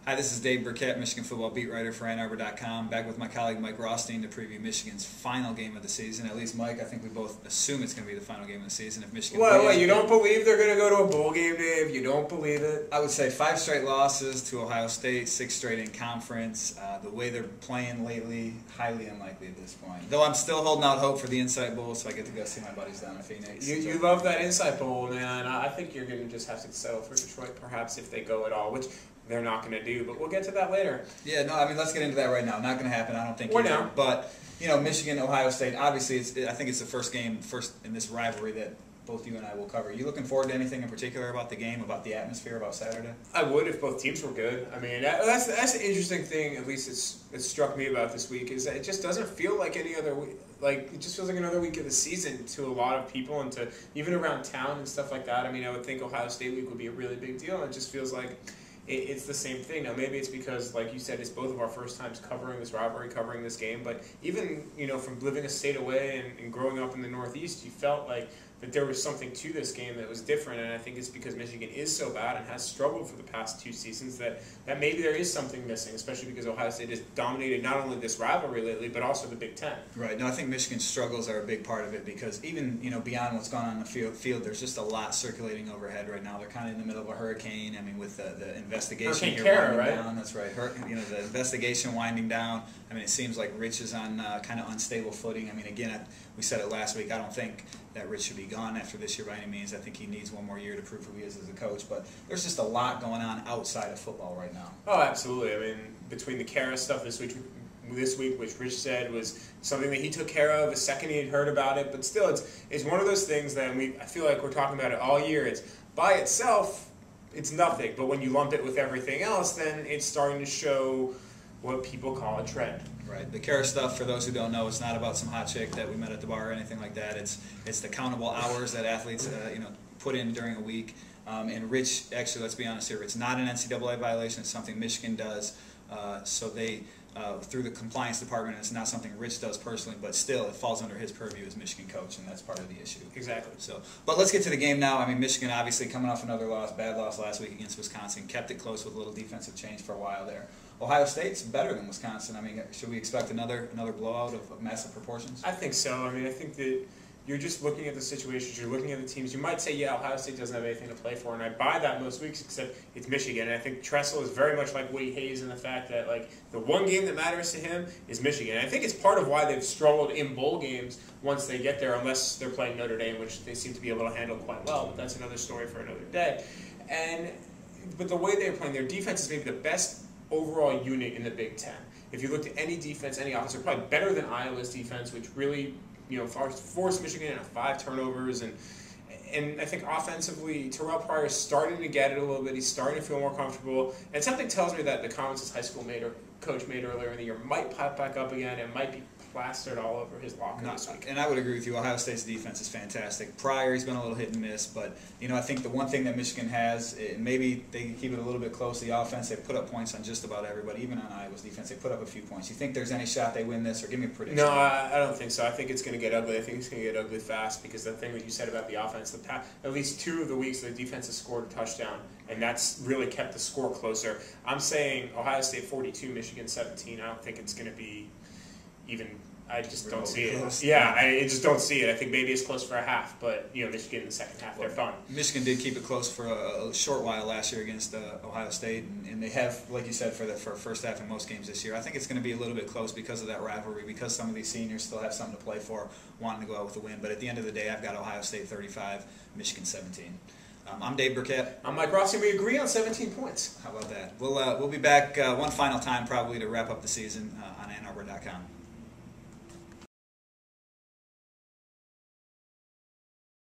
Hi, this is Dave Birkett, Michigan football beat writer for AnnArbor.com, back with my colleague Mike Rothstein to preview Michigan's final game of the season. At least, Mike, I think we both assume it's going to be the final game of the season. If Michigan What, you don't believe they're going to go to a bowl game, Dave? You don't believe it? I would say 5 straight losses to Ohio State, 6 straight in conference. The way they're playing lately, highly unlikely at this point. Though I'm still holding out hope for the Insight Bowl, so I get to go see my buddies down in Phoenix. You love that Insight Bowl, man. I think you're going to just have to settle for Detroit, perhaps, if they go at all, which they're not going to do, but we'll get to that later. Yeah, no, I mean, let's get into that right now. Not going to happen, I don't think. Or now. But, you know, Michigan, Ohio State, obviously, I think it's the first game, in this rivalry that both you and I will cover. Are you looking forward to anything in particular about the game, about the atmosphere, about Saturday? I would if both teams were good. I mean, that's an interesting thing, at least it struck me about this week, is that it just doesn't feel like any other week. Like, it just feels like another week of the season to a lot of people and to even around town and stuff like that. I mean, I would think Ohio State week would be a really big deal, and it just feels like it's the same thing. Now, maybe it's because, like you said, it's both of our first times covering this rivalry, covering this game. But even, you know, from living a state away and growing up in the Northeast, you felt like that there was something to this game that was different. And I think it's because Michigan is so bad and has struggled for the past 2 seasons that maybe there is something missing, especially because Ohio State has dominated not only this rivalry lately, but also the Big Ten. Right. No, I think Michigan's struggles are a big part of it because even, you know, beyond what's going on in the field, there's just a lot circulating overhead right now. They're kind of in the middle of a hurricane. I mean, with the investigation here winding down. That's right. You know, the investigation winding down. I mean, it seems like Rich is on kind of unstable footing. I mean, again, we said it last week. I don't think that Rich should be gone after this year by any means. I think he needs one more year to prove who he is as a coach. But there's just a lot going on outside of football right now. Oh, absolutely. I mean, between the Kara stuff this week, which Rich said was something that he took care of the second he had heard about it. But still, it's one of those things that I feel like we're talking about it all year. It's by itself, it's nothing. But when you lump it with everything else, then it's starting to show what people call a trend. Right. The Kara stuff, for those who don't know, it's not about some hot chick that we met at the bar or anything like that. It's the countable hours that athletes put in during a week. And Rich, actually, let's be honest here, it's not an NCAA violation. It's something Michigan does. So they, through the compliance department, it's not something Rich does personally, but still it falls under his purview as Michigan coach, and that's part of the issue. Exactly. So, but let's get to the game now. I mean, Michigan obviously coming off another loss, bad loss last week against Wisconsin, kept it close with a little defensive change for a while there. Ohio State's better than Wisconsin. I mean, should we expect another blowout of massive proportions? I think so. I mean, I think that you're just looking at the situations, you're looking at the teams. You might say, yeah, Ohio State doesn't have anything to play for, and I buy that most weeks, except it's Michigan. And I think Tressel is very much like Woody Hayes in the fact that, like, the one game that matters to him is Michigan. And I think it's part of why they've struggled in bowl games once they get there, unless they're playing Notre Dame, which they seem to be able to handle quite well. But that's another story for another day. But the way they're playing, their defense is maybe the best overall unit in the Big Ten. If you look at any defense, any offense, they're probably better than Iowa's defense, which really, you know, forced Michigan into 5 turnovers. And I think offensively, Terrell Pryor is starting to get it a little bit. He's starting to feel more comfortable. And something tells me that the comments his high school coach made earlier in the year might pop back up again and might be plastered all over his locker this week. And I would agree with you. Ohio State's defense is fantastic. Pryor, he's been a little hit and miss, but you know, I think the one thing that Michigan has, maybe they can keep it a little bit close. The offense, they put up points on just about everybody, even on Iowa's defense. They put up a few points. You think there's any shot they win this, or give me a prediction? No, I don't think so. I think it's going to get ugly. I think it's going to get ugly fast because the thing that you said about the offense, at least 2 of the weeks the defense has scored a touchdown, and that's really kept the score closer. I'm saying Ohio State 42, Michigan 17. I don't think it's going to be even. I just don't see it. Yeah, I just don't see it. I think maybe it's close for a half, but you know, Michigan in the second half, they're fun. Michigan did keep it close for a short while last year against Ohio State, and they have, like you said, for first half in most games this year. I think it's going to be a little bit close because of that rivalry, because some of these seniors still have something to play for, wanting to go out with a win. But at the end of the day, I've got Ohio State 35, Michigan 17. I'm Dave Birkett. I'm Mike Rothstein. We agree on 17 points. How about that? We'll be back one final time probably to wrap up the season on AnnArbor.com.